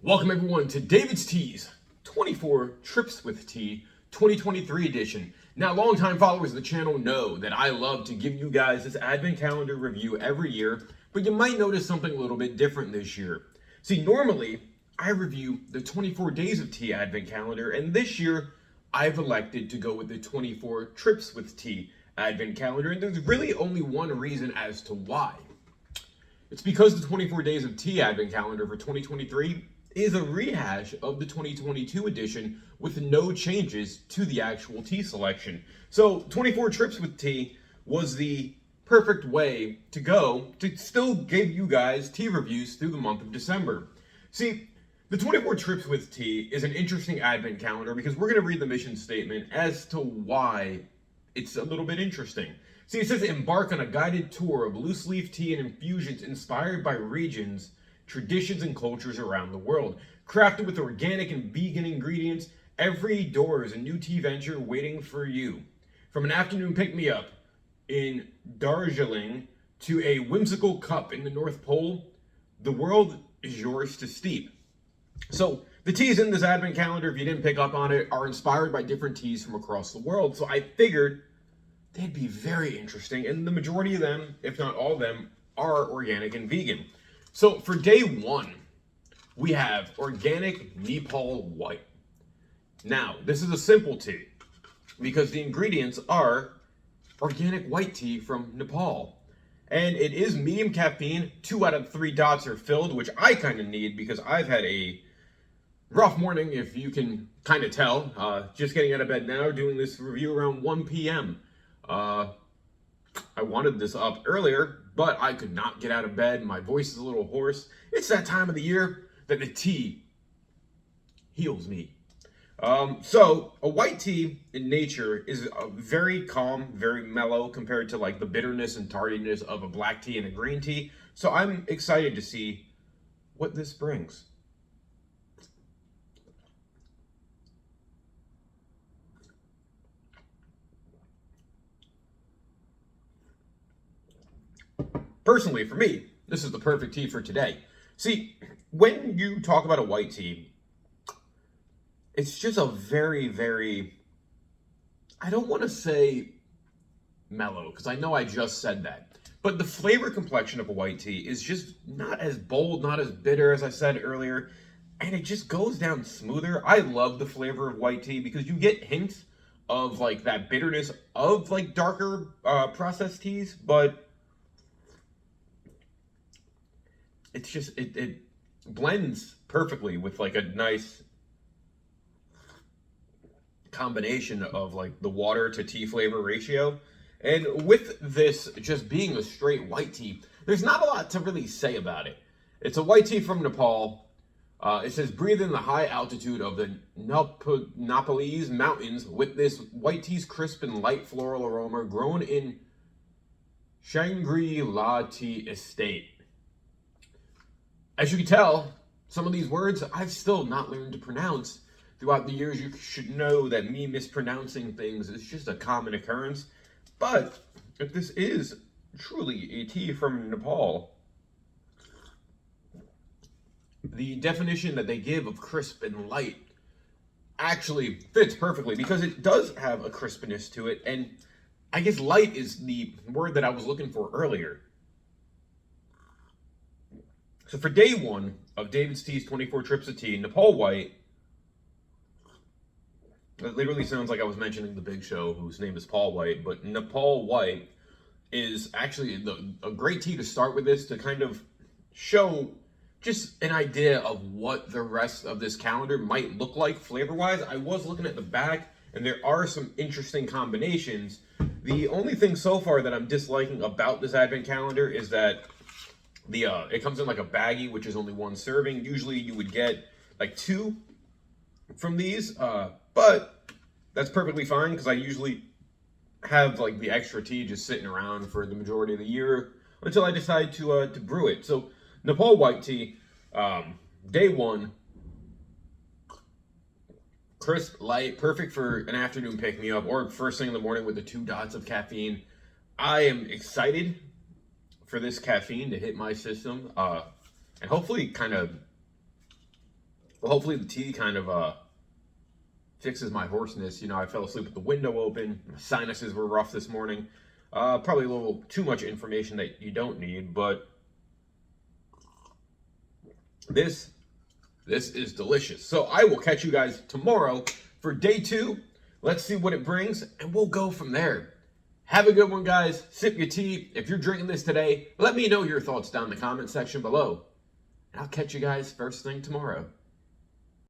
Welcome everyone to David's Teas 24 Trips with Tea 2023 edition. Now, longtime followers of the channel know that I love to give you guys this advent calendar review every year, but you might notice something a little bit different this year. See, normally I review the 24 Days of Tea advent calendar, and this year I've elected to go with the 24 Trips with Tea advent calendar, and there's really only one reason as to why. It's because the 24 Days of Tea advent calendar for 2023 is a rehash of the 2022 edition with no changes to the actual tea selection. So 24 Trips with Tea was the perfect way to go to still give you guys tea reviews through the month of December. See, the 24 Trips with Tea is an interesting advent calendar because we're going to read the mission statement as to why it's a little bit interesting. See, it says embark on a guided tour of loose leaf tea and infusions inspired by regions, traditions, and cultures around the world. Crafted with organic and vegan ingredients, every door is a new tea venture waiting for you. From an afternoon pick-me-up in Darjeeling to a whimsical cup in the North Pole, the world is yours to steep. So the teas in this advent calendar, if you didn't pick up on it, are inspired by different teas from across the world. So I figured they'd be very interesting, and the majority of them, if not all of them, are organic and vegan. So for day one, we have organic Nepal white. Now, this is a simple tea because the ingredients are organic white tea from Nepal. And it is medium caffeine. 2 out of 3 dots are filled, which I kind of need because I've had a rough morning, if you can kind of tell. Just getting out of bed now, doing this review around 1 p.m. I wanted this up earlier, but I could not get out of bed. My voice is a little hoarse. It's that time of the year that the tea heals me. So a white tea in nature is very calm, very mellow compared to like the bitterness and tardiness of a black tea and a green tea. So I'm excited to see what this brings. Personally, for me, this is the perfect tea for today. See, when you talk about a white tea, it's just a very, I don't want to say mellow, because I know I just said that. But the flavor complexion of a white tea is just not as bold, not as bitter as I said earlier, and it just goes down smoother. I love the flavor of white tea because you get hints of like that bitterness of like darker processed teas, but it's just, it blends perfectly with like a nice combination of like the water to tea flavor ratio. And with this just being a straight white tea, there's not a lot to really say about it. It's a white tea from Nepal. It says breathe in the high altitude of the Nepalese mountains with this white tea's crisp and light floral aroma grown in Shangri-La Tea Estate. As you can tell, some of these words I've still not learned to pronounce. Throughout the years, you should know that me mispronouncing things is just a common occurrence. But if this is truly a tea from Nepal, the definition that they give of crisp and light actually fits perfectly because it does have a crispness to it. And I guess light is the word that I was looking for earlier. So for day one of David's Tea's 24 Trips of Tea, Nepal White, it literally sounds like I was mentioning the Big Show, whose name is Paul White, but Nepal White is actually a great tea to start with this to kind of show just an idea of what the rest of this calendar might look like flavor-wise. I was looking at the back, and there are some interesting combinations. The only thing so far that I'm disliking about this advent calendar is that it comes in like a baggie, which is only 1 serving. Usually you would get like 2 from these, but that's perfectly fine because I usually have like the extra tea just sitting around for the majority of the year until I decide to brew it. So Nepal white tea, day one, crisp, light, perfect for an afternoon pick-me-up or first thing in the morning with the 2 dots of caffeine. I am excited for this caffeine to hit my system and hopefully kind of hopefully the tea kind of fixes my hoarseness. You know, I fell asleep with the window open. My sinuses were rough this morning. Probably a little too much information that you don't need, but this is delicious. So I will catch you guys tomorrow for day 2. Let's see what it brings, and we'll go from there. Have a good one, guys. Sip your tea. If you're drinking this today, let me know your thoughts down in the comment section below. And I'll catch you guys first thing tomorrow.